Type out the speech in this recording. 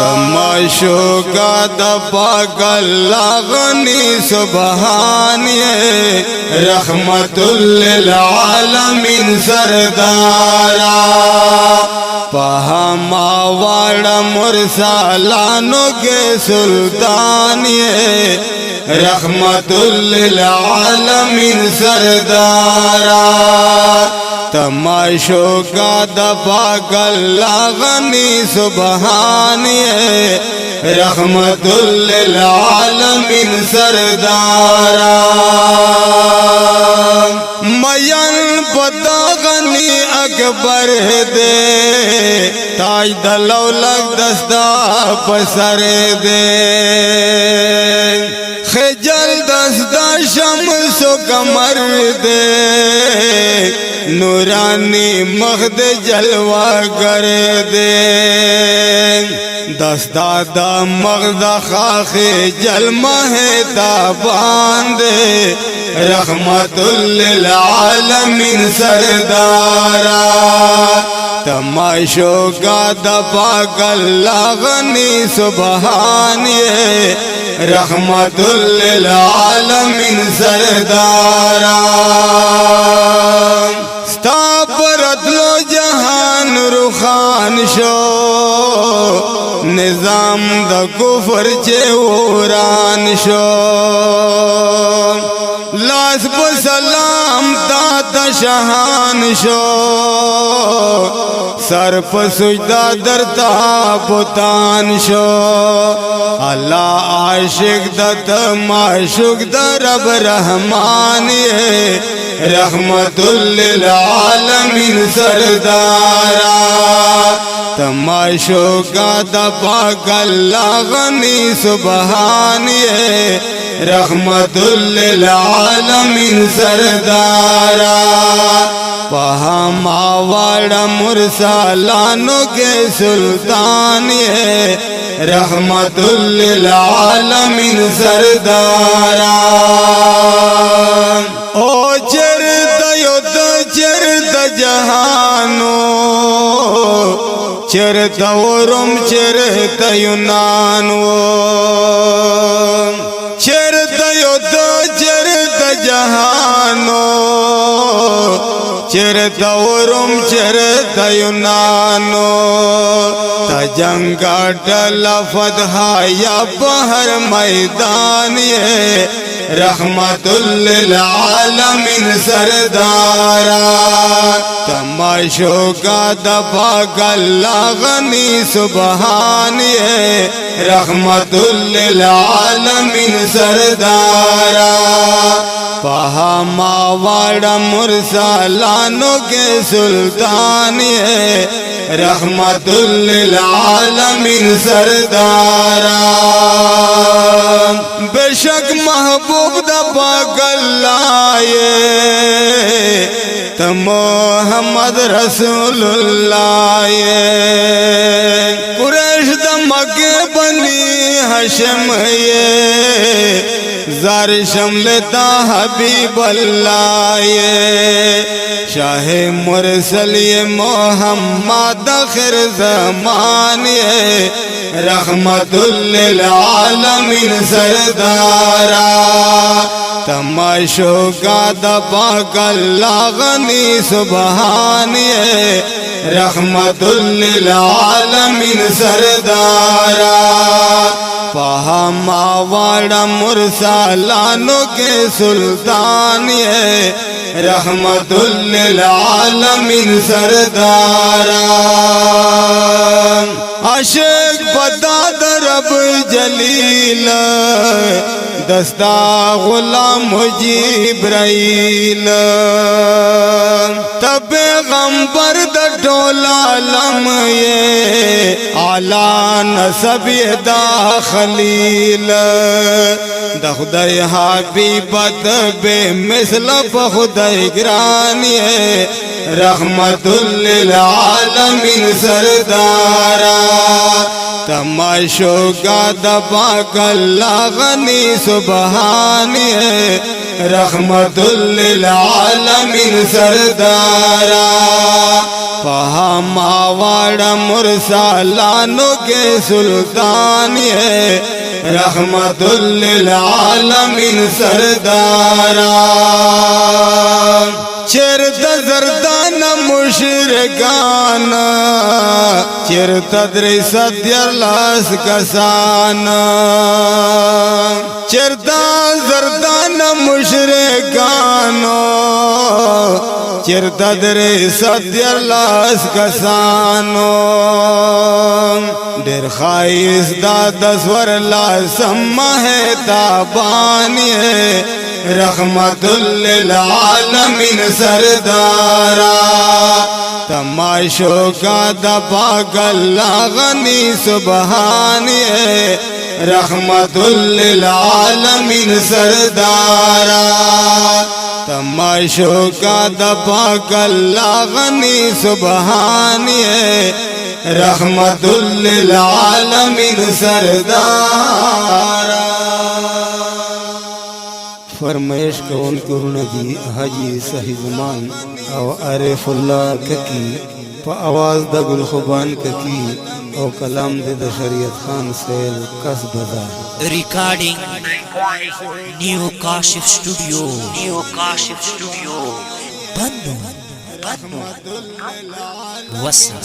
तमाशोगा दपाक अल्लाह गनी सुबहानिए रहमतुल लिल आलमीन सरदारा पहमावाड़ा मुरसलानो के सुल्तानिए रहमतुल लिल आलमीन सरदारा तमाशोगा दपाक अल्लाह गनी सुबहानिए रहमतुल लिल आलमीन सरदारा मयन पता गनी अकबर दे ताज दलौलत दस्ता पसर दे खजल दस्ता शम्स कमर दे नूरानी मखद जलवा कर दे दस्ता दा मखद खाखे जलमा है ताबान दे रहमतुल लिल आलमीन सरदारा तमाशोगा दपाक अल्लाह गनी सुबहानिए रहमतुल लिल आलमीन सरदारा परतलो जहान रुखान शो निजाम द कुफर चे ओरान शो लास सलाम दाता शहान शो सर सुजदा दरता पुतान शो अल्लाह आशिक दत माशुक दरब रहमान रहमतुल लिल आलमीन सरदारा तमाशोगा दपाक अल्लाह गनी सुबहानिए रहमतुल लिल आलमीन सरदारा पहमावाड़ा मुरसलानो के सुल्तानिए रहमतुल लिल आलमीन सरदारा ओ चरत युद्ध चरत जहानो चरत रोम चरत यूनानो चरत युद्ध चरत जहानो चरत रोम चरत यूनानो तजंगा लफद या बहर मैदान रहमतुल लिल आलमीन सरदारा तमाशोगा दपाक अल्लाह गनी सुबहानिए रहमतुल लिल आलमीन सरदारा पहमावाड़ा मुरसलानो के सुल्तानिए रहमतुल लिल आलमीन सरदारा बेशक महबूब दपाक अल्लाह त मोहम्मद रसूलुल्लाह कुरैश द मक्के बनी हशम जार शमलता हबीब अल्लाह शाह मुरसल मोहम्मद आखिर ज़मान रहमतुल लिल आलमीन सरदारा तमाशोगा दपाक अल्लाह गनी सुबहानिए रहमतुल लिल आलमीन सरदारा पहमावाड़ा मुरसलानो के सुल्तानिए रहमतुल लिल आलमीन सरदारा आशिक बता दरब जलील दस्ता गुलाम जिब्राइल तब पैगंबर द टोला लम आला नसब दा खलील द खुदाई हबीबत बेमिसल खुदाई ग्रानी रहमतुल लिल आलमीन सरदारा तमाशोगा दपाक अल्लाह गनी सुबहानी रहमतुल लिल आलमीन सरदारा पहामावाड़ा मुरसलानों के सुल्तान ये रहमतुल लिल आलमीन सरदारा चरता जरदान मुशरकान चरता सद्यलास कसान चरता जरदान मुशरकानो चरता सद्यलास कसानो डेर खाइस दादस्वर ला सम्मा है ताबानिए रहमतुल लिल आलमीन सरदारा तमाशों का दबा गल्ला गनी सुबहानी रहमतुल लिल आलमीन सरदारा तमाशों का दबा गल्ला गनी सुबहानी रहमतुल लिल आलमीन सरदारा फरमाइश कौन करुणगी हाजी सही जुमान और आरिफुल्लाह ककी प आवाज़ द गुलखुबान ककी और कलाम दे शरीयत खान सेल कस बजा रिकॉर्डिंग न्यू काशिफ स्टूडियो बन्नू वसा